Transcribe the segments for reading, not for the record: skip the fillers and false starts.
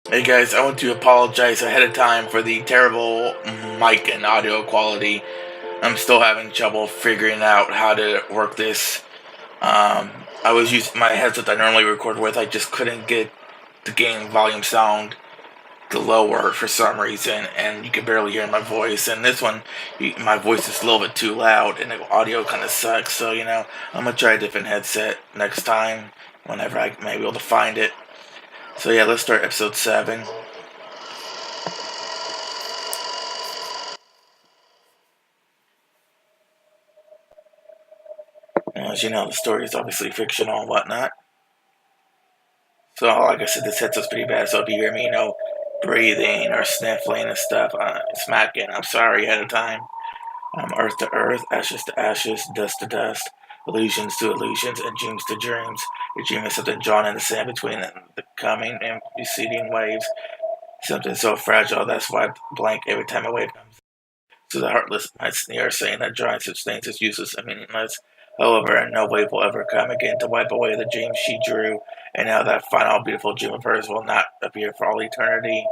Hey guys, I want to apologize ahead of time for the terrible mic and audio quality. I'm still having trouble figuring out how to work this. Um, I was using my headset I normally record with. I just couldn't get the gain volume sound to lower for some reason, and you can barely hear my voice. And this one, my voice is a little bit too loud, and the audio kind of sucks. So I'm gonna try a different headset next time whenever I may be able to find it. So yeah, let's start episode 7. As you know, the story is obviously fictional and whatnot. So, like I said, this headset's pretty bad. So if you hear me, breathing or sniffling and stuff, smacking, I'm sorry ahead of time. Earth to earth, ashes to ashes, dust to dust, illusions to illusions, and dreams to dreams. Your dream is something drawn in the sand between the coming and receding waves. Something so fragile that's why I blank every time a wave comes. So the heartless might sneer, saying that drawing such things is useless and meaningless. However, no wave will ever come again to wipe away the dreams she drew, and now that final beautiful dream of hers will not appear for all eternity.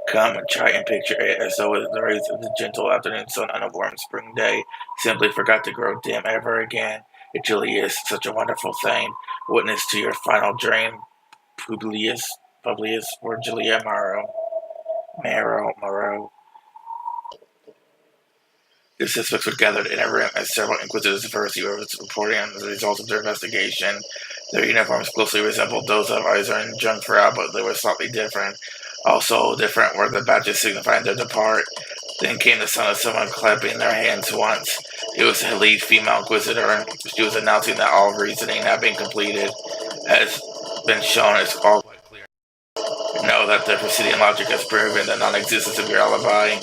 Come and try and picture it as though the rays of the gentle afternoon sun on a warm spring day simply forgot to grow dim ever again. It truly is such a wonderful thing. Witness to your final dream, Publius Virgilia Maro. The suspects were gathered in a room as several inquisitors of Heresy were reporting on the results of their investigation. Their uniforms closely resembled those of Iser and Jungfrau, but they were slightly different. Also different were the badges signifying their depart. Then came the sound of someone clapping their hands once. It was the lead female inquisitor, and she was announcing that all reasoning had been completed. As been shown, it's all quite clear. Know that the preceding logic has proven the non-existence of your alibi.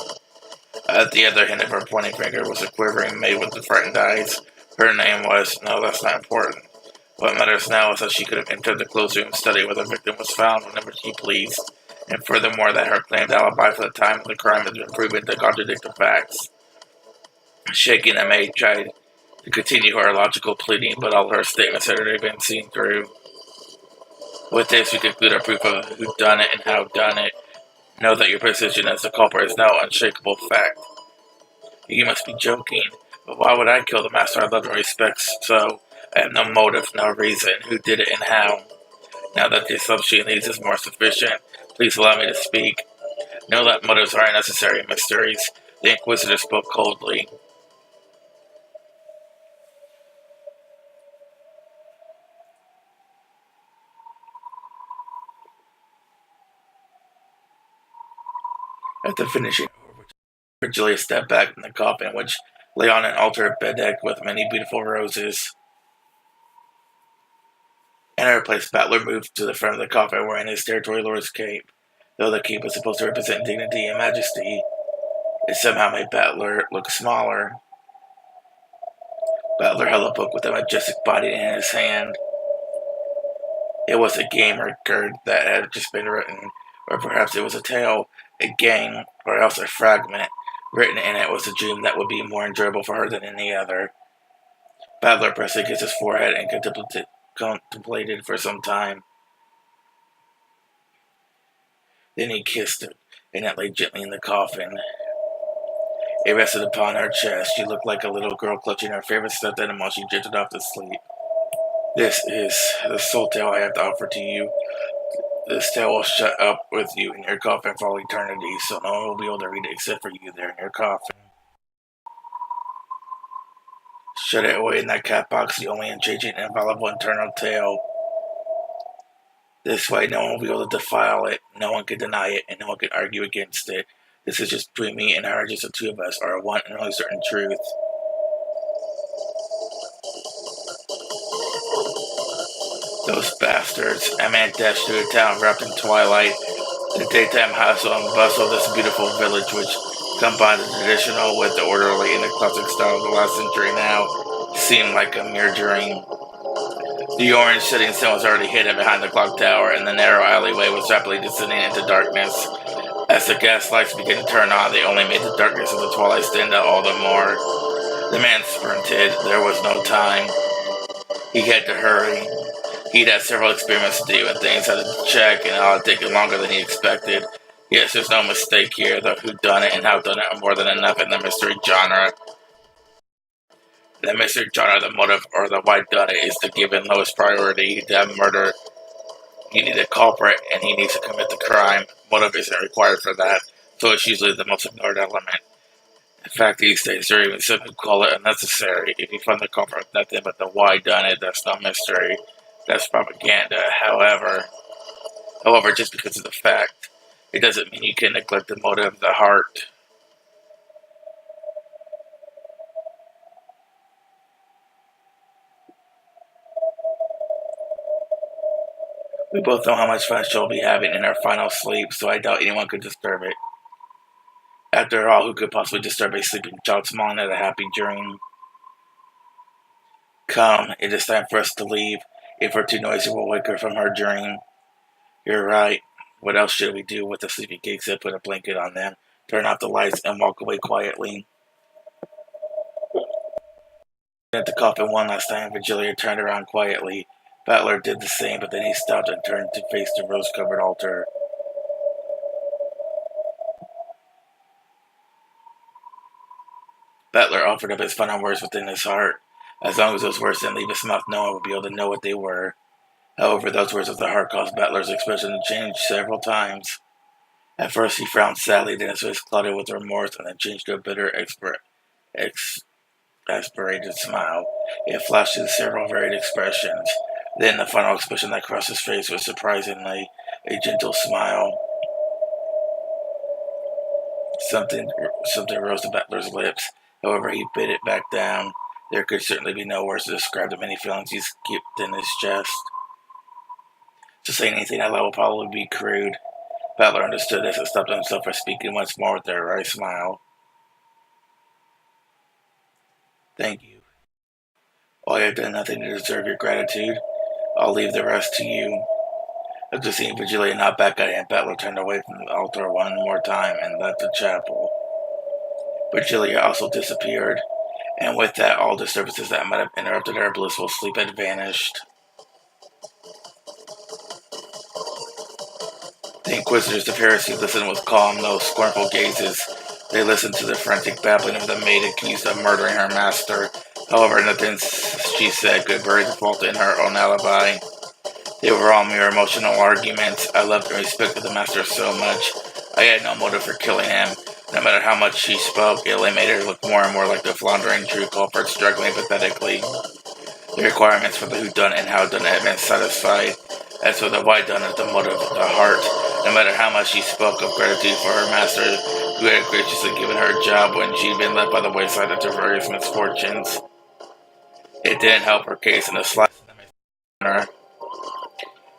At the other end of her pointing finger was a quivering maid with the frightened eyes. Her name was, no, that's not important. What matters now is that she could have entered the closed room study where the victim was found whenever she pleased, and furthermore that her claimed alibi for the time of the crime has been proven to contradict the facts. Shaking, the maid tried to continue her logical pleading, but all her statements had already been seen through. With this, we conclude our proof of who done it and how done it. Know that your position as the culprit is now unshakable fact. You must be joking. But why would I kill the master I love and respect so? I have no motive, no reason, who did it and how. Now that the assumption needs is more sufficient, please allow me to speak. Know that motives are unnecessary mysteries. The Inquisitor spoke coldly. After finishing, Virgilia stepped back from the coffin, which lay on an altar bedecked with many beautiful roses. In her place, Battler moved to the front of the coffin wearing his territory lord's cape. Though the cape was supposed to represent dignity and majesty, it somehow made Battler look smaller. Battler held a book with a majestic body in his hand. It was a game record that had just been written, or perhaps it was a tale, a game, or else a fragment. Written in it was a dream that would be more enjoyable for her than any other. Battler pressed against his forehead and contemplated for some time. Then he kissed it, and it lay gently in the coffin. It rested upon her chest. She looked like a little girl clutching her favorite stuffed animal she drifted off to sleep. This is the sole tale I have to offer to you. This tale will shut up with you in your coffin for all eternity, so no one will be able to read it except for you there in your coffin. Shut it away in that cat box, the only unchanging and infallible eternal tale. This way no one will be able to defile it, no one can deny it, and no one can argue against it. This is just between me and her, just the two of us, our one and only certain truth. Those bastards. A man dashed through a town wrapped in twilight. The daytime hustle and bustle of this beautiful village, which combined the traditional with the orderly in the classic style of the last century now, seemed like a mere dream. The orange setting sun was already hidden behind the clock tower, and the narrow alleyway was rapidly descending into darkness. As the gas lights began to turn on, they only made the darkness of the twilight stand out all the more. The man sprinted. There was no time. He had to hurry. He'd had several experiments to do and things had to check, and it all taken longer than he expected. Yes, there's no mistake here. The who done it and how done it are more than enough in the mystery genre. The mystery genre, the motive, or the why done it is the given lowest priority. To have murder, you need a culprit, and he needs to commit the crime. Motive isn't required for that, so it's usually the most ignored element. In fact, these days, there are even some who call it unnecessary. If you find the culprit with nothing but the why done it, that's no mystery. That's propaganda. However, just because of the fact, it doesn't mean you can neglect the motive, the heart. We both know how much fun she'll be having in her final sleep, so I doubt anyone could disturb it. After all, who could possibly disturb a sleeping child smiling at a happy dream? Come, it is time for us to leave. If we're too noisy, we'll wake her from her dream. You're right. What else should we do with the sleeping gigs? Put a blanket on them, turn off the lights, and walk away quietly. At the coffin one last time, Virgilia turned around quietly. Butler did the same, but then he stopped and turned to face the rose-covered altar. Butler offered up his final words within his heart. As long as those words didn't leave his mouth, no one would be able to know what they were. However, those words of the heart caused Butler's expression to change several times. At first he frowned sadly, then his face clouded with remorse, and then changed to a bitter, exasperated smile. It flashed in several varied expressions. Then the final expression that crossed his face was surprisingly a gentle smile. Something rose to Butler's lips. However, he bit it back down. There could certainly be no words to describe the many feelings he skipped in his chest. To say anything out loud would probably be crude. Butler understood this and stopped himself from speaking once more with a wry smile. Thank you. While I have done nothing to deserve your gratitude, I'll leave the rest to you. After seeing Virgilia not back at him, Butler turned away from the altar one more time and left the chapel. Virgilia also disappeared, and with that, all disturbances that might have interrupted her blissful sleep had vanished. The inquisitors of heresy listened with calm, though scornful gazes. They listened to the frantic babbling of the maid accused of murdering her master. However, nothing she said could bury the fault in her own alibi. They were all mere emotional arguments. I loved and respected the master so much. I had no motive for killing him. No matter how much she spoke, it only made her look more and more like the floundering true culprit, struggling pathetically. The requirements for the whodunit and howdunit had been satisfied. As for the whydunit, the motive, the heart, no matter how much she spoke of gratitude for her master, who had graciously given her a job when she'd been left by the wayside after various misfortunes, it didn't help her case in the slightest.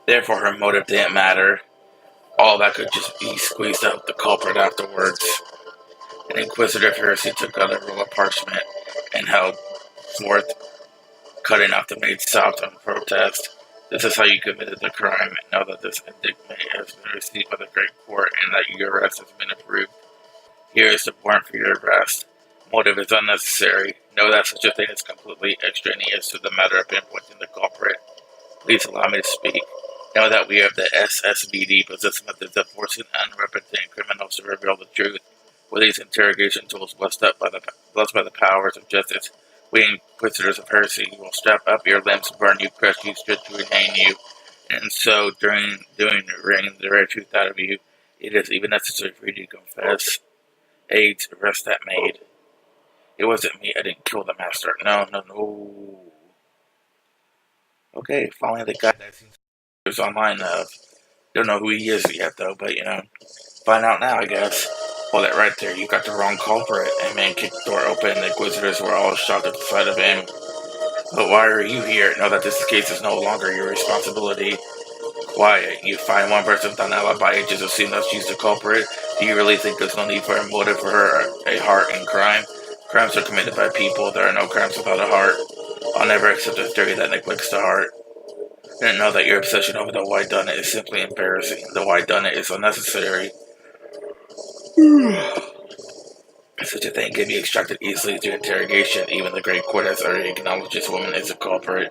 Therefore, her motive didn't matter. All that could just be squeezed out the culprit afterwards. An inquisitor of heresy took out a roll of parchment and held forth, cutting off the maid's soft in protest. This is how you committed the crime. Know that this indictment has been received by the great court and that your arrest has been approved. Here is the warrant for your arrest. Motive is unnecessary. Know that such a thing is completely extraneous to the matter of pinpointing the culprit. Please allow me to speak. Know that we of the SSBD possess methods of forcing unrepentant criminals to reveal the truth. With these interrogation tools blessed by the powers of justice, we inquisitors of heresy will strap up your limbs, burn you, crush you, strip you, and hang you. And so, wring the very truth out of you, it is even necessary for you to confess. Aides, arrest that maid. It wasn't me. I didn't kill the master. No, no, no. Okay, finally the guy that seems online of. Don't know who he is yet, though, but, find out now, I guess. Hold it right there. You got the wrong culprit. A man kicked the door open. The inquisitors were all shocked at the sight of him. But why are you here? Know that this case is no longer your responsibility. Quiet. You find one person with an alibi and just assume that she's the culprit. Do you really think there's no need for a motive for her, a heart in crime? Crimes are committed by people. There are no crimes without a heart. I'll never accept a theory that neglects the heart. I didn't know that your obsession over the whodunit is simply embarrassing. The whodunit is unnecessary. Such a thing can be extracted easily through interrogation. Even the great court has already acknowledged this woman as a culprit.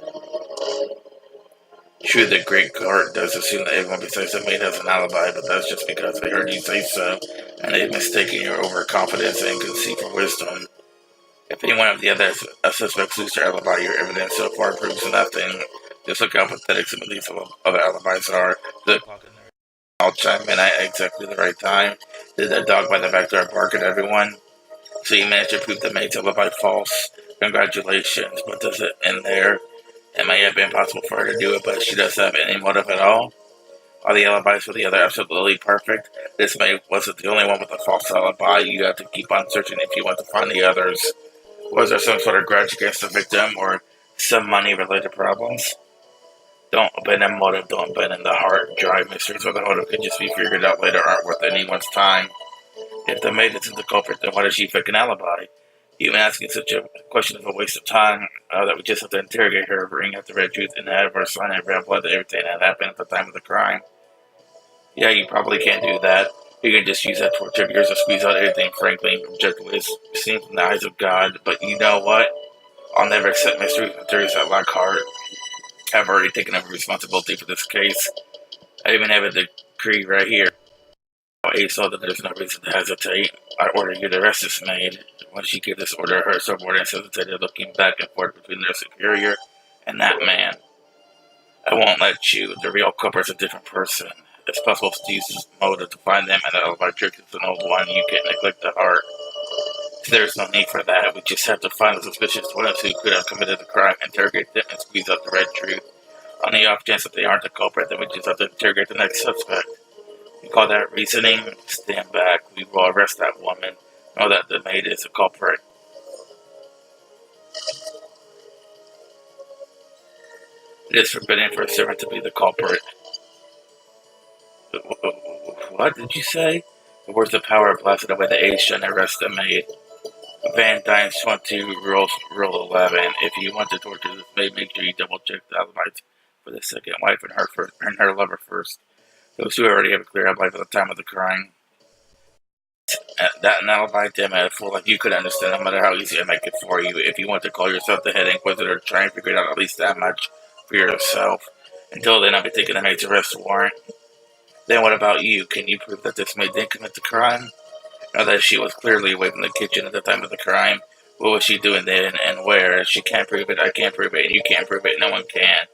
True, the Great Court does assume that everyone besides the maid has an alibi, but that's just because they heard you say so, and they've mistaken your overconfidence and conceit for wisdom. If any one of the other suspects lose their alibi, your evidence so far proves nothing. Just look how pathetic some of these other alibis are. The I'll chime in at exactly the right time. Did that dog by the back door bark at everyone? So you managed to prove the maid's alibi false. Congratulations, but does it end there? It may have been possible for her to do it, but she doesn't have any motive at all. Are the alibis for the other absolutely perfect? This maid wasn't the only one with a false alibi. You have to keep on searching if you want to find the others. Was there some sort of grudge against the victim or some money-related problems? Don't abandon motive, don't abandon the heart. Dry mysteries where the motive can just be figured out later aren't worth anyone's time. If the maid isn't the culprit, then why does she fake an alibi? Even asking such a question is a waste of time, that we just have to interrogate her, bring out the red truth, and have her sign and red blood to everything that happened at the time of the crime. Yeah, you probably can't do that. You can just use that torture of yours to squeeze out anything frankly objectively seen from the eyes of God. But you know what? I'll never accept mysteries and theories that lack heart. I've already taken over responsibility for this case. I even have a decree right here. A saw that there's no reason to hesitate. I order you to arrest this maid. When she gave this order, her subordinates hesitated, looking back and forth between their superior and that man. I won't let you. The real culprit's a different person. It's possible to use this motive to find them, and the alibi trick is an old one. You can't neglect the heart. There's no need for that. We just have to find the suspicious ones who could have committed the crime, interrogate them, and squeeze out the red truth. On the off chance that they aren't the culprit, then we just have to interrogate the next suspect. You call that reasoning? Stand back. We will arrest that woman. Know that the maid is a culprit. It is forbidden for a servant to be the culprit. What did you say? The words of power blasted away the age and arrest the maid. Van Dyne's 20 Rule 11. If you want to torture this maid, make sure you double check the alibis for the second wife and her lover first. Those who already have a clear alibi at the time of the crime. That an alibi, damn it, a fool like you could understand no matter how easy I make it for you. If you want to call yourself the head inquisitor, try and figure it out at least that much for yourself. Until then, I'll be taking the maid's arrest warrant. Then what about you? Can you prove that this maid didn't commit the crime? Now that she was clearly away from the kitchen at the time of the crime, what was she doing then and where? She can't prove it, I can't prove it, and you can't prove it, no one can.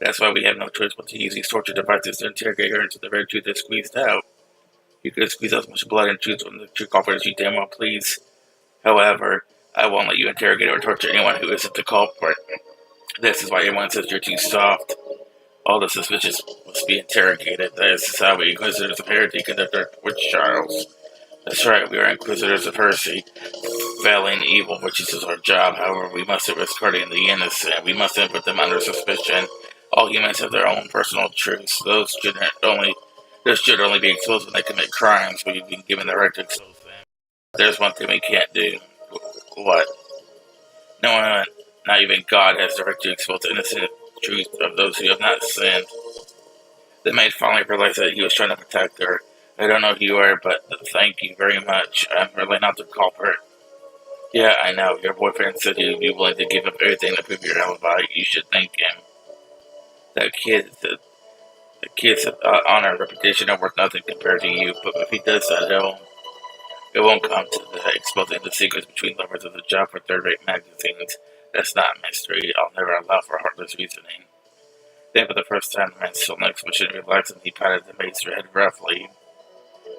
That's why we have no choice but to use these torture devices to interrogate her until the red truth is squeezed out. You could squeeze out as much blood and truth from the true culprit as you damn well please. However, I won't let you interrogate or torture anyone who isn't the culprit. This is why everyone says you're too soft. All the suspicious must be interrogated. That is how we Inquisitors of Heresy conduct our witch trials. That's right, we are Inquisitors of Heresy, failing evil, which is our job. However, we mustn't risk hurting the innocent. We mustn't put them under suspicion. All humans have their own personal truths. Those should only be exposed when they commit crimes. We've been given the right to expose them. There's one thing we can't do. What? No one, not even God, has the right to expose the innocent truth of those who have not sinned. The maid finally realized that he was trying to protect her. I don't know who you are, but thank you very much. I'm really not the culprit. Yeah, I know. Your boyfriend said he'd be willing to give up everything to prove your alibi. You should thank him. That kid, the kid's honor and reputation are worth nothing compared to you, but if he does that, it won't come to the exposing the secrets between lovers of the job for third-rate magazines. That's not mystery. I'll never allow for heartless reasoning. Then for the first time, the man stood next to him, relaxed, and he patted the maid's head roughly.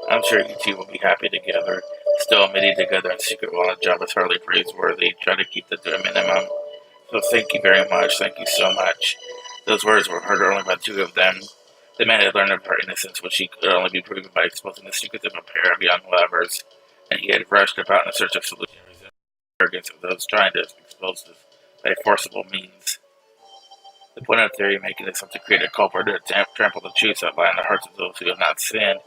I'm sure you two will be happy together. Still, meeting together in secret while a job is hardly praiseworthy. Try to keep that to a minimum. So thank you very much. Thank you so much. Those words were heard only by two of them. The man had learned of her innocence, which she could only be proven by exposing the secrets of a pair of young lovers, and he had rushed about in search of solutions against those trying to expose this by forcible means. The point of theory making is to create a culprit to trample the truth that lie in the hearts of those who have not sinned.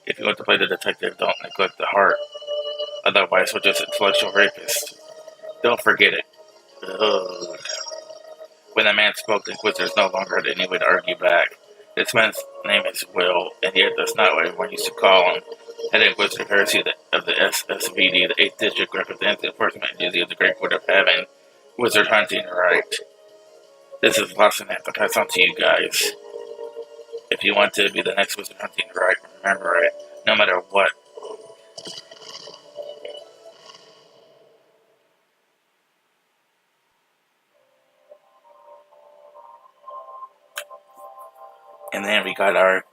If you want to play the detective, don't neglect the heart. Otherwise, we're just intellectual rapists. Don't forget it. Ugh. When the man spoke, the Inquisitors no longer had any way to argue back. This man's name is Will, and yet that's not what everyone used to call him. Head Inquisitor of Heresy of the SSVD, the 8th District, represents the enforcement duty of the Great Court of Heaven. Wizard hunting right. This is the last thing I have to pass on to you guys. If you want to be the next wizard hunting right, remember it, no matter what. And then we got our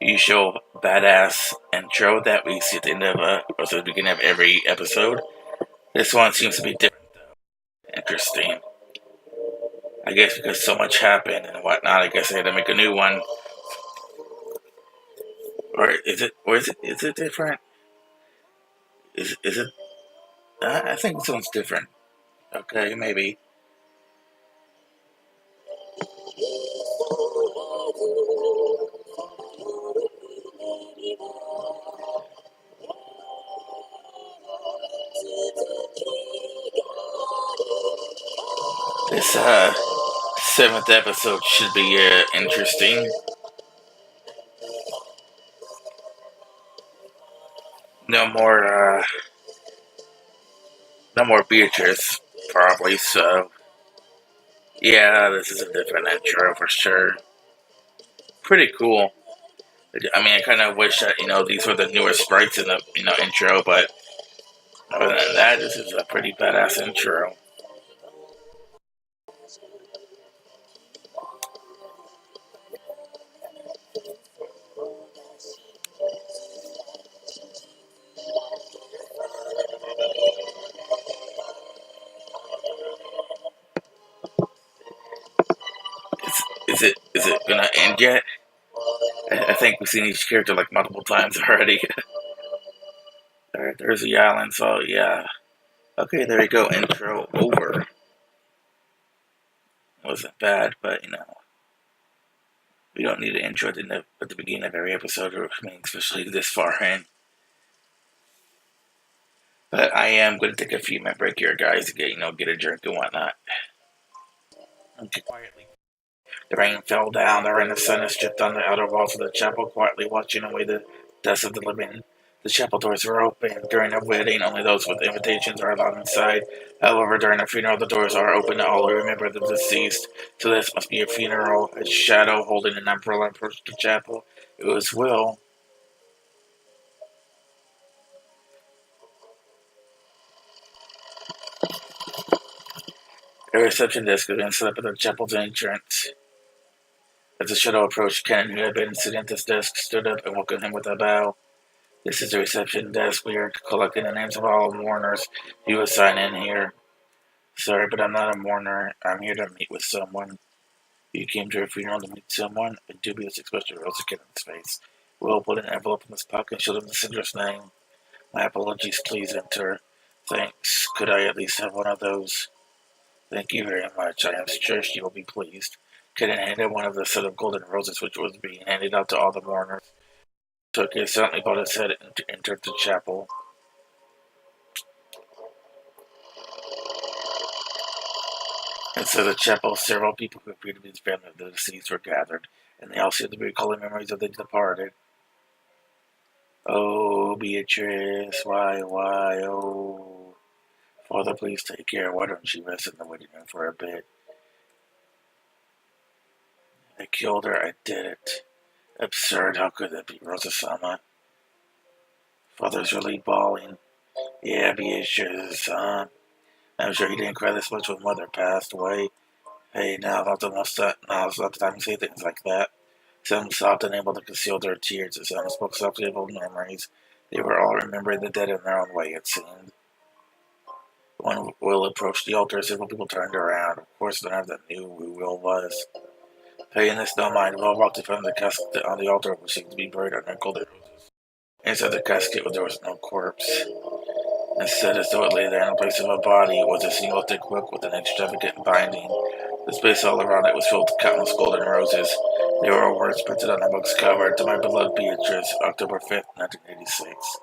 usual badass intro that we see at the end of, or the beginning of every episode. This one seems to be different, though. Interesting. I guess because so much happened and whatnot, I guess I had to make a new one. Or is it? Is it different? Is it? I think this one's different. Okay, maybe. This seventh episode should be interesting. No more, no more Beatrice, probably. So yeah, this is a different intro for sure. Pretty cool. I mean, I kind of wish that these were the newer sprites in the intro, but other than that, this is a pretty badass intro. Is it gonna end yet? I think we've seen each character like multiple times already. There's the island, so yeah. Okay, there you go. Intro over. Wasn't bad, but we don't need an intro at the beginning of every episode, I mean, especially this far in. But I am going to take a few minute break here, guys, to get a drink and whatnot. Okay, quietly. The rain fell down there, and the sun has stripped on the outer walls of the chapel, quietly watching away the dust of the living. The chapel doors were open. During a wedding, only those with invitations are allowed inside. However, during a funeral, the doors are open to all who remember the deceased. So this must be a funeral. A shadow holding an umbrella approached the chapel. It was Will. A reception desk had been set up at the chapel's entrance. As the shadow approached, Ken, who had been sitting at this desk, stood up and welcomed him with a bow. This is the reception desk. We are collecting the names of all mourners. You was sign in here. Sorry, but I'm not a mourner. I'm here to meet with someone. You came to a funeral to meet someone? A dubious expression rose again in his face. Will put an envelope in his pocket and showed him the sender's name. My apologies, please enter. Thanks. Could I at least have one of those? Thank you very much. I am sure she will be pleased. Ken handed one of the set of golden roses which was being handed out to all the mourners. Took it, silently bowed his head, and entered the chapel. Inside the chapel, several people who appeared to be the family of the deceased were gathered, and they all seemed to be recalling memories of the departed. Oh, Beatrice, oh. Father, please take care. Why don't you rest in the waiting room for a bit? I killed her. I did it. Absurd. How could that be, Rosa-sama? Father's really bawling. Yeah, Beatrice, I'm sure he didn't cry this much when Mother passed away. Hey, now's not the time to say things like that. Some sobbed, unable to conceal their tears, as some spoke softly of old memories. They were all remembering the dead in their own way, it seemed. When Will approached the altar, several people turned around. Of course, none of them knew who Will was. Paying this no mind, Will walked in front of the casket on the altar, which seemed to be buried under golden roses. Inside the casket, there was no corpse. Instead, as though it lay there in place of a body, was a single thick book with an extravagant binding. The space all around it was filled with countless golden roses. There were words printed on the book's cover: "To my beloved Beatrice, October 5th, 1986.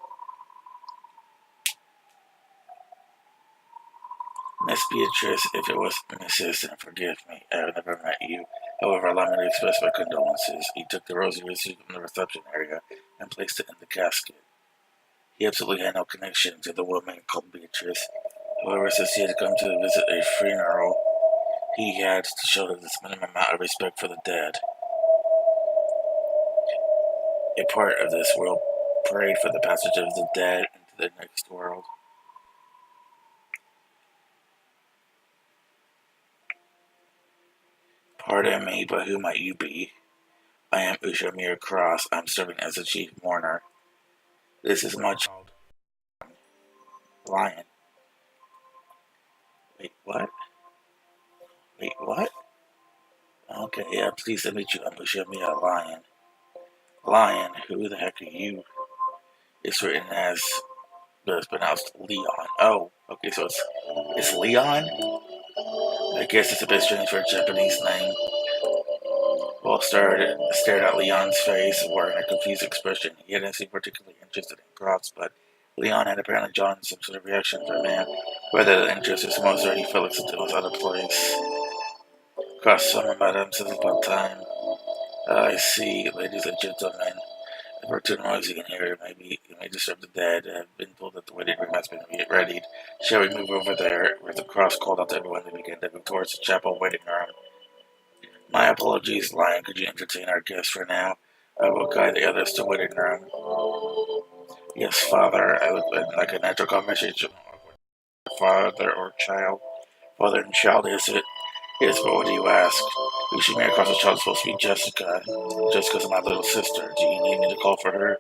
Miss Beatrice, if it was Mrs., then forgive me. I have never met you. However, allow me to express my condolences." He took the rose he received from the reception area and placed it in the casket. He absolutely had no connection to the woman called Beatrice. However, since he had come to visit a funeral, He had to show this minimum amount of respect for the dead. A part of this world prayed for the passage of the dead into the next world. Pardon me, but who might you be? I am Ushamir Cross. I'm serving as the chief mourner. This is my child, Lion. Wait, what? Wait, what? Okay, yeah, pleased to meet you. I'm Ushamir Lion. Lion, who the heck are you? It's written as, but it's pronounced Leon. Oh, okay, so it's Leon? I guess it's a bit strange for a Japanese name. Paul stared at Leon's face, wearing a confused expression. He didn't seem particularly interested in props, but Leon had apparently drawn some sort of reaction from man. Whether the interest is most, or he felt like something was out of place. Cross summoned Madame says about time. I see, ladies and gentlemen. If we're too noisy in here, maybe it may disturb the dead. I've been told that the waiting room has been readied. Shall we move over there? Where the cross called out to everyone to begin to move towards the chapel waiting room. My apologies, Lion. Could you entertain our guest for now? I will guide the others to waiting room. Yes, Father. I look like a natural conversation. Father or child? Father and child, is it? Yes, but what do you ask? We should marry across the child is supposed to be Jessica. Jessica's my little sister. Do you need me to call for her?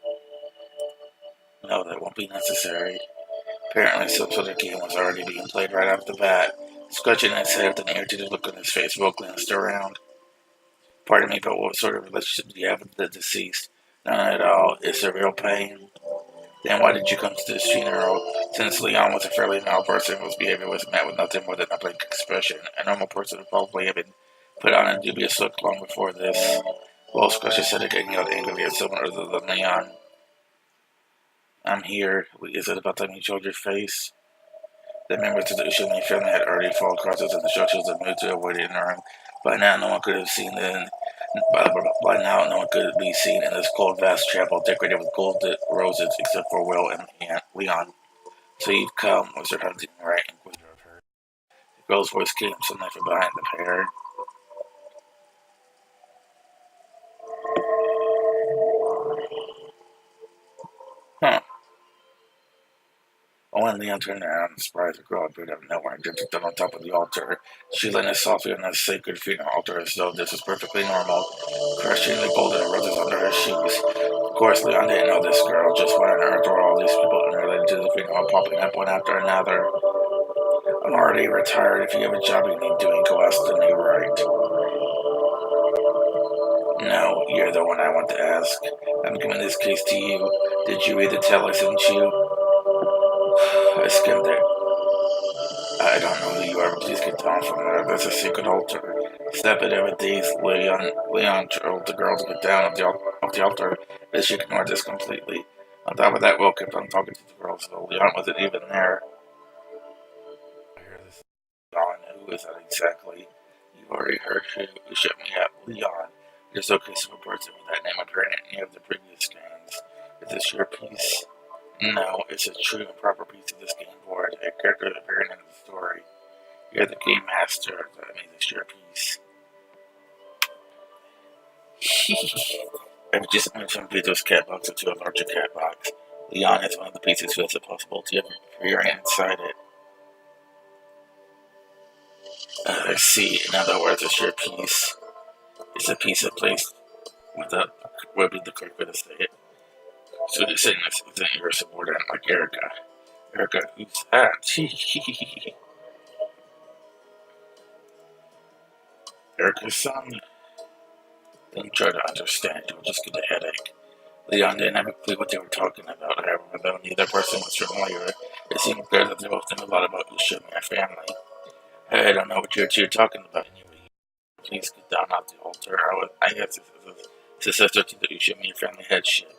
No, that won't be necessary. Apparently, some sort of game was already being played right off the bat. Scratching his head with an irritated look on his face, Will glanced around. Pardon me, but what sort of relationship do you have with the deceased? None at all. It's a real pain. Then why did you come to this funeral? Since Leon was a fairly mild person, his behavior was met with nothing more than a blank expression. A normal person would probably have been put on a dubious look long before this. Will scratched his head again, yelled angrily at someone other than Leon. I'm here. Is it about time you showed your face? The members of the Ushimi family had already followed crosses and instructions and moved to a waiting room. By now, no one could have seen the. By now, no one could be seen in this cold, vast chapel decorated with gold roses, except for Will and Leon. So you've come, whispered Hunting, right? Inquisitor of her. The girl's voice came suddenly from behind the pair. Huh. When Leon turned around and surprised, the girl appeared out of nowhere and jumped on top of the altar. She landed softly on the sacred funeral altar as though this was perfectly normal, crushing the golden roses under her shoes. Of course, Leon didn't know this girl. Just what on earth were all these people unrelated to the funeral popping up one after another? I'm already retired. If you have a job you need doing, go ask the new right. No, you're the one I want to ask. I'm giving this case to you. Did you read the tell I sent you? I skimmed it. I don't know who you are, but please get down from there. There's a secret altar. Step it every day. Leon told the girl to get down off the altar, but she ignored this completely. On top of that, Will kept on talking to the girl, so Leon wasn't even there. I hear this. Leon, who is that exactly? You've already heard who shut me up. Leon. There's no case of a person with that name appearing in any of the previous games. Is this your piece? No, it's a true and proper piece of this game board, a character appearing in the story. You're the game master. That means it's your piece. I've just mentioned Vito's cat box into a larger cat box. Leon is one of the pieces who has the possibility of appearing inside it. I see. In other words, it's your piece. It's a piece of place without would be the correct way to say it. So you're saying this isn't your subordinate like Erica. Erica, who's that? Erica's son? Don't try to understand, you'll just get a headache. Leon didn't have a clue what they were talking about, however, though neither person was familiar. It seemed clear that they both knew a lot about Ushio and their family. Hey, I don't know what you're two talking about anyway. Please get down off the altar. I guess this is a successor to the Ushio family headship.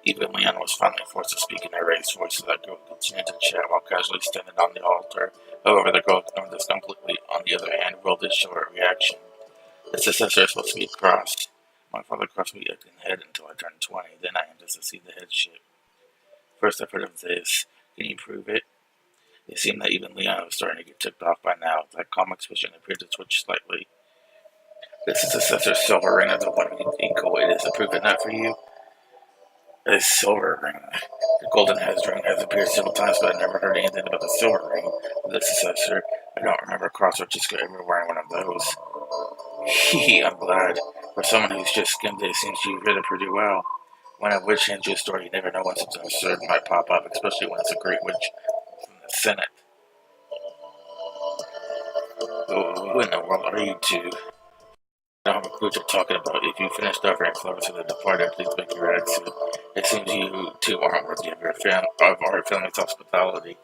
Even Leon was finally forced to speak in a raised voice so that girl continued to chat while casually standing on the altar. However, the girl ignored this completely. On the other hand, Will did show a reaction. The successor is supposed to be crossed. My father crossed me up in the head until I turned 20. Then I am to succeed the headship. First I've heard of this. Can you prove it? It seemed that even Leon was starting to get tipped off by now. That calm expression appeared to switch slightly. This is Assessor Silver Ring of the one equal. It is a proof enough for you. A silver ring. The golden head's ring has appeared several times, but I never heard anything about the silver ring. This assessor, I don't remember Crossroads ever wearing one of those. Hee, I'm glad. For someone who's just skimmed it, it seems you read it pretty well. When a witch hands you a story, you never know when something absurd might pop up, especially when it's a great witch from the Senate. Who in the world are you two? I don't have a clue what you're talking about. If you finished offering flowers to the departed, please make your exit. It seems you two aren't worthy of our family's hospitality.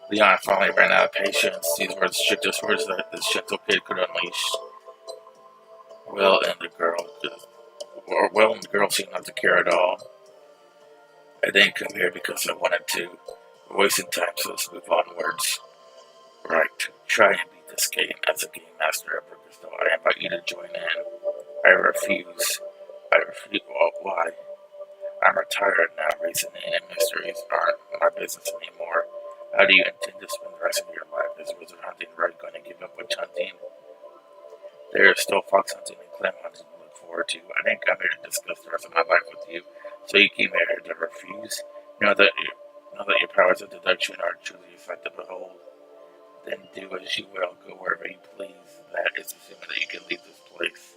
Leon finally ran out of patience. These were the strictest words that this gentle kid could unleash. Well, and the girl seemed not to care at all. I didn't come here because I wanted to. We're wasting time, so let's move onwards. Right. Try and beat this game as a game master at Brookersville. I invite you to join in. I refuse. Well, why? I'm retired now. Reasoning and mysteries aren't my business anymore. How do you intend to spend the rest of your life? Is wizard hunting right going to give up witch hunting? There is still fox hunting and clam hunting to look forward to. I didn't come here to discuss the rest of my life with you, so you came here to refuse? Know that your powers of deduction are truly a sight to behold. Then do as you will, go wherever you please. That is assuming that you can leave this place.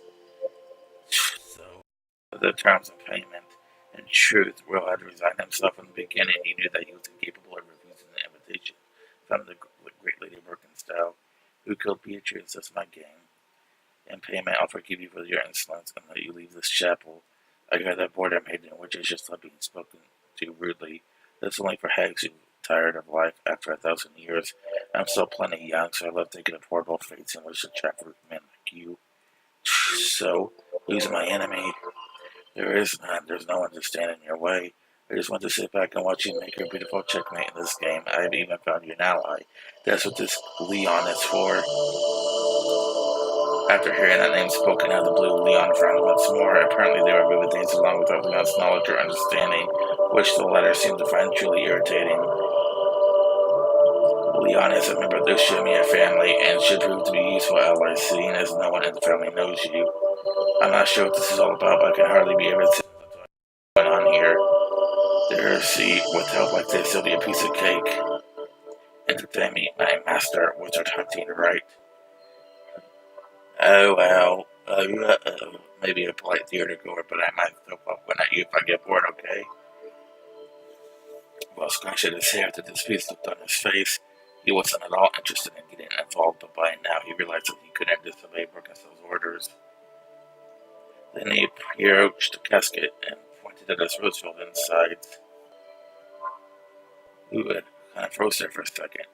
So, the terms of payment. In truth, Will had resigned himself from the beginning. He knew that he was incapable of refusing the invitation from the great Lady Birkenstow, who killed Beatrice. That's my game. In payment, I'll forgive you for your insolence and let you leave this chapel. I got that bored I'm hidden, which is just not being spoken to rudely. That's only for hags who tired of life after 1,000 years. I'm still plenty young, so I love thinking of horrible fates and wish to trap for men like you. So, who's my enemy? There is none. There's no one to stand in your way. I just want to sit back and watch you make your beautiful checkmate in this game. I've even found you an ally. That's what this Leon is for. After hearing that name spoken out of the blue, Leon frowned once more. Apparently they were moving things along without Leon's knowledge or understanding, which the latter seemed to find truly irritating. Leon is a member of the Shimia family and should prove to be useful ally, seeing as no one in the family knows you. I'm not sure what this is all about, but I can hardly be able to see what's going on here. See, with help like this, it'll be a piece of cake. Entertain me, my master, wizard hunting, right? Oh, well, maybe a polite theater goer, but I might throw up one at you if I get bored, okay? Well, scratching his hair after this piece looked on his face. He wasn't at all interested in getting involved, but by now he realized that he couldn't disobey Birkenstow's orders. Then he approached the casket and pointed at his rose filled insides. Ooh, it kind of froze there for a second.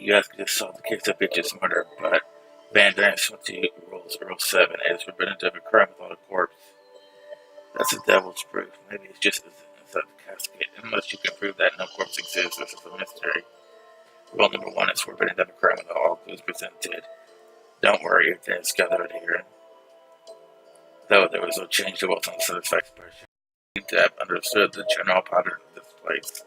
You asked me to solve the case of Bitch's murder, but Van Dyne's 20 rules, Rule 7, it is forbidden to have a crime without a corpse. That's a devil's proof. Maybe it's just inside the casket. Unless you can prove that no corpse exists, this is a mystery. Rule number 1 is forbidden to have a crime without all clues presented. Don't worry, everything is gathered here. Though there was no change to Wilson's unsatisfactory expression, he seemed to have understood the general pattern of this place.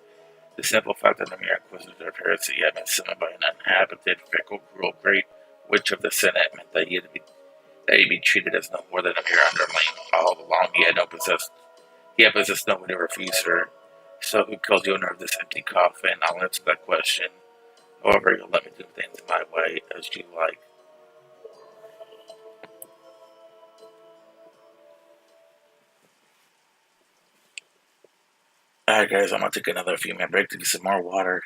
The simple fact that the mere Inquisitor of Heresy had been summoned by an uninhabited, fickle, cruel, great witch of the Senate meant that he'd be treated as no more than a mere underling. All along he had possessed no way to refuse her. So who killed the owner of this empty coffin? I'll answer that question. However, you'll let me do things my way, as you like. Alright guys, I'm gonna take another few minute break to get some more water.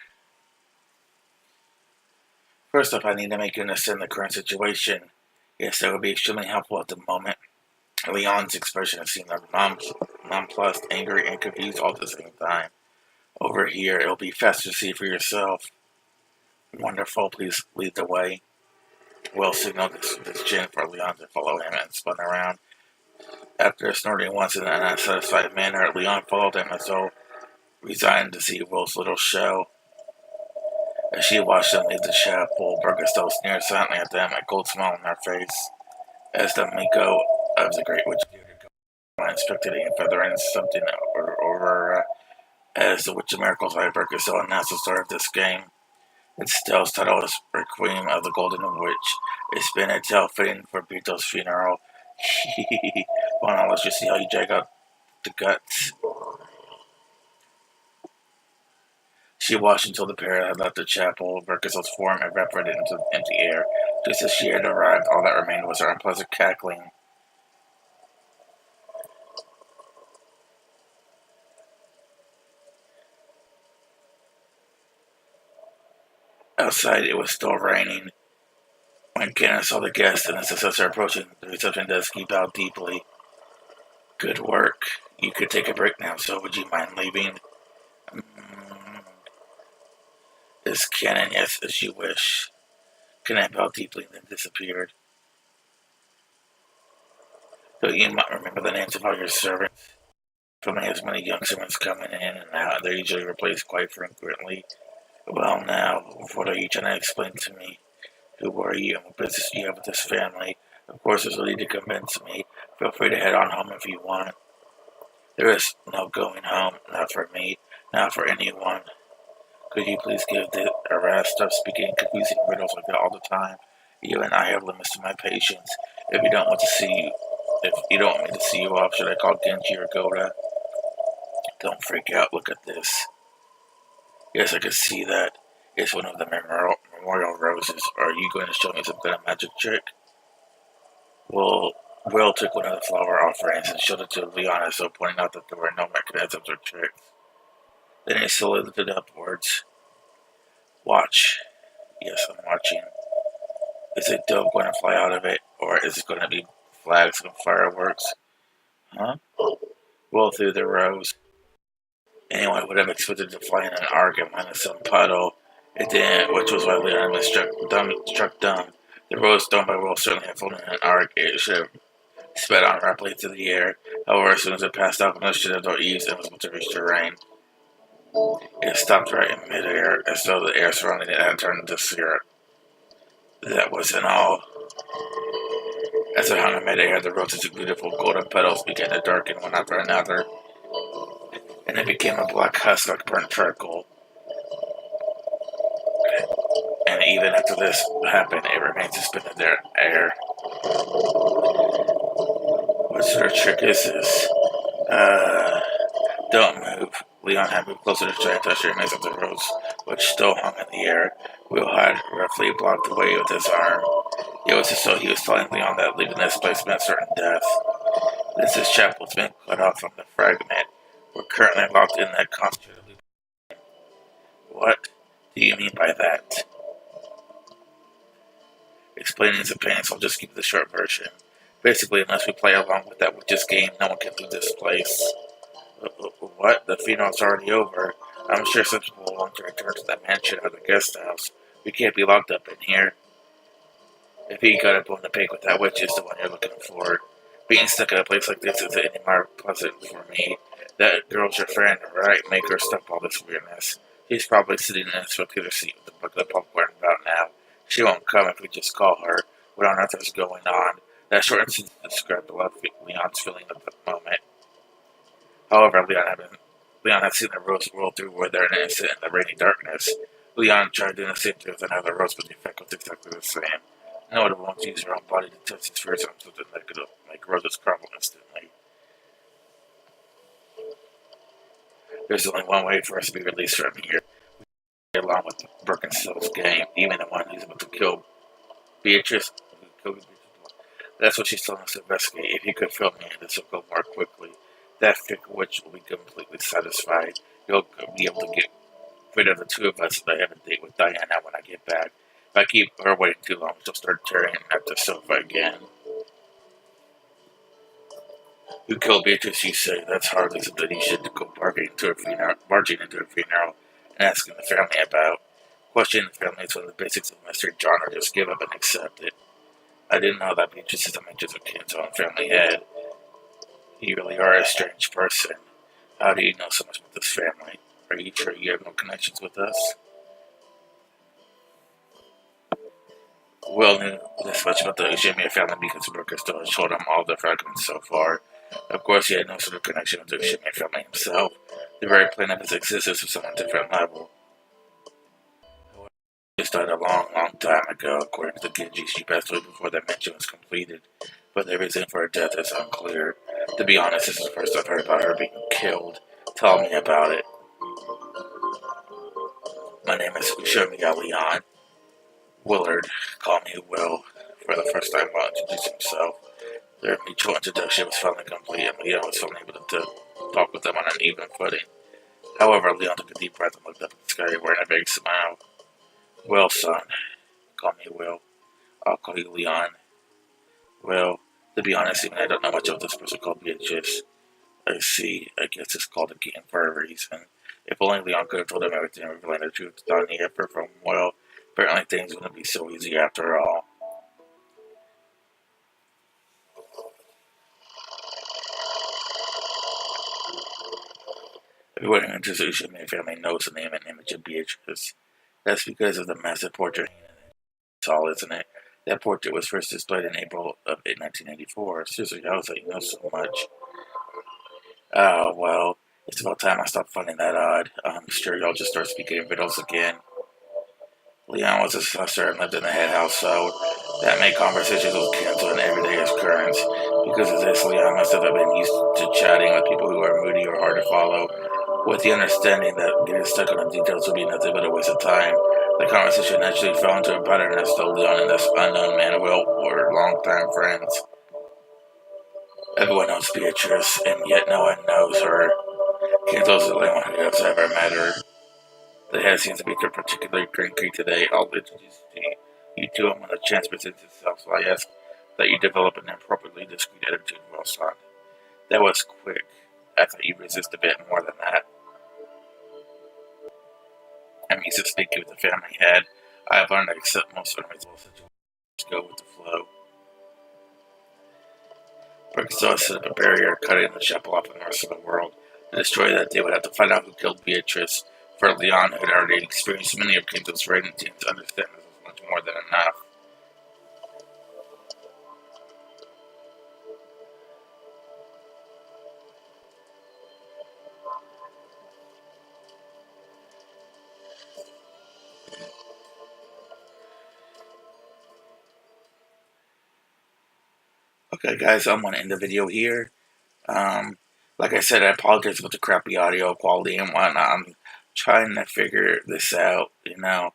First up, I need to make you understand the current situation. Yes, that would be extremely helpful at the moment. Leon's expression seemed nonplussed, angry, and confused all at the same time. Over here, it'll be faster to see for yourself. Wonderful, please lead the way. Will signaled this chin for Leon to follow him and spun around. After snorting once in an unsatisfied manner, Leon followed him as though resigned to see Will's little show. As she watched them leave the chapel, Burgerstow sneered silently at them, a cold smile on her face. As the Umineko of the Great Witch I inspected a feather and something over as the Witch of Miracles by Burgerstow announced the start of this game. Its tale's title is Requiem of the Golden Witch. It's been a tale fitting for Bito's funeral. Well, now let's just see how you drag out the guts. She watched until the pair had left the chapel. Verkazel's form evaporated into the empty air. Just as she had arrived, all that remained was her unpleasant cackling. Outside, it was still raining. When Cannon saw the guest and his successor approaching the reception desk, he bowed deeply. Good work. You could take a break now, so would you mind leaving? Mm, Is Cannon? Yes, as you wish. Cannon bowed deeply and then disappeared. So you might remember the names of all your servants. Family has many young servants coming in and out, and they're usually replaced quite frequently. Well, now, what are you trying to explain to me? Who are you and what business do you have with this family? Of course, there's no need to convince me. Feel free to head on home if you want. There is no going home, not for me, not for anyone. Could you please give the arrest? Stop speaking confusing riddles like that all the time. You and I have limits to my patience. If you don't want to see you, if you don't want me to see you off, should I call Genji or Goda? Don't freak out. Look at this. Yes, I can see that. It's one of the memorial roses. Are you going to show me some kind of magic trick? Well, Will took one of the flower offerings and showed it to Leona, so pointing out that there were no mechanisms or tricks. Then he slowly lifted upwards. Watch. Yes, I'm watching. Is a dove going to fly out of it, or is it going to be flags and fireworks? Huh? Will through the rose. Anyone would have expected to fly in an arc and land in some puddle. It didn't, which was why Leon was struck dumb. The rose thrown by Will certainly had flown in an arc. It should have sped on rapidly through the air. However, as soon as it passed out from the Citadel East and was about to reach the rain, it stopped right in midair, as though the air surrounding it had turned into syrup. That wasn't all. As it hung in midair, the rose's beautiful golden petals began to darken one after another, and it became a black husk like burnt charcoal. And even after this happened, it remained suspended in the air. What sort of trick is this? Don't move. Leon had moved closer to try and touch the remains of the rose, which still hung in the air. Will had roughly blocked the way with his arm. It was as though he was telling Leon that leaving this place meant certain death. This chapel has been cut off from the fragment. We're currently locked in that concentrated loop. What do you mean by that? Explaining is a pain, so I'll just give you the short version. Basically, unless we play along with that witch's game, no one can leave this place. What? The funeral's already over. I'm sure some people will want to return to that mansion or the guest house. We can't be locked up in here. If you got a bone to pick with that witch is the one you're looking for. Being stuck in a place like this isn't any more pleasant for me. That girl's your friend, right? Make her stop all this weirdness. She's probably sitting in a spectator seat with a bucket of popcorn about now. She won't come if we just call her. What on earth is going on? That short incident described Leon's feeling at the moment. However, Leon had seen the rose roll through where they're innocent in the rainy darkness. Leon tried doing the same thing with another rose, but the effect was exactly the same. No one wants to use her own body to test his fears on something that could make roses crumble instantly. There's only one way for us to be released from here, along with Birkenstill's gang, even the one who's about to kill Beatrice. That's what she's telling us to investigate. If you could fill me in, this will go more quickly. That thick witch will be completely satisfied. You'll be able to get rid of the two of us if I have a date with Diana when I get back. If I keep her waiting too long, she'll start tearing at the sofa again. You killed Beatrice, you say. That's hardly something you should go barging into a funeral and asking the family about. Questioning the family is one of the basics of mystery genre. Just give up and accept it. I didn't know that Beatrice is the mentions of Ken's own family head. You really are a strange person. How do you know so much about this family? Are you sure you have no connections with us? Will knew this much about the Ushimiya family because Brooker still had showed him all the fragments so far. Of course, he had no sort of connection with the Ushimiya family himself. The very plan of his existence was on a different level. died a long, long time ago. According to the Genji, she passed away before that mission was completed, but the reason for her death is unclear. To be honest, this is the first I've heard about her being killed. Tell me about it. My name is Ushomia Leon. Willard, call me Will, for the first time while introducing himself. Their mutual introduction was finally complete, and Leon was finally able to talk with them on an even footing. However, Leon took a deep breath and looked up at the sky, wearing a big smile. Well, son, call me Will. I'll call you Leon. Well, to be honest, even I don't know much of this person called Beatrice. I see. I guess it's called a game for a reason. If only Leon could have told him everything and revealed the truth without any effort from Will, apparently things wouldn't be so easy after all. Everyone who enters the Ushimi family knows the name and image of Beatrice. That's because of the massive portrait it's all, isn't it? That portrait was first displayed in April of 1984. Seriously, how is that you know so much? Oh, well, it's about time I stopped finding that odd. I'm sure y'all just start speaking in riddles again. Leon was a professor and lived in the head house, so that made conversations with kids an everyday occurrence. Because of this, Leon must have been used to chatting with people who are moody or hard to follow, with the understanding that getting stuck on the details would be nothing but a waste of time. The conversation naturally fell into a pattern as though Leon and this unknown man were longtime friends. Everyone knows Beatrice, and yet no one knows her. Kanto's the only one who has ever met her. The head seems to be particularly cranky today. I'll introduce you to him when a chance presents itself, so I ask that you develop an appropriately discreet attitude, well, son. That was quick. I thought you'd resist a bit more than that. I'm used to speaking with the family head. I've learned to accept most unreasonable situations, go with the flow. Arkansas set up a barrier cutting the chapel off from the rest of the world. To destroy that, they would have to find out who killed Beatrice. For Leon, who had already experienced many of Kingdom's reigning to understand this was much more than enough. Okay, guys, I'm going to end the video here. Um, like I said, I apologize about the crappy audio quality and whatnot. I'm trying to figure this out, you know.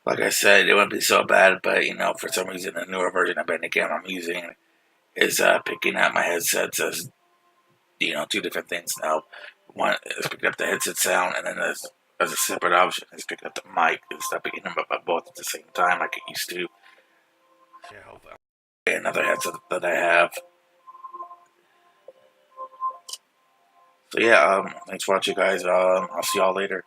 Like I said, it wouldn't be so bad, but, you know, for some reason, the newer version of Bandicam I'm using is picking out my headsets as, you know, two different things now. One is picking up the headset sound, and then as a separate option is picking up the mic instead of picking them up both at the same time like it used to. Another headset that I have. So yeah, thanks for watching, guys. I'll see y'all later.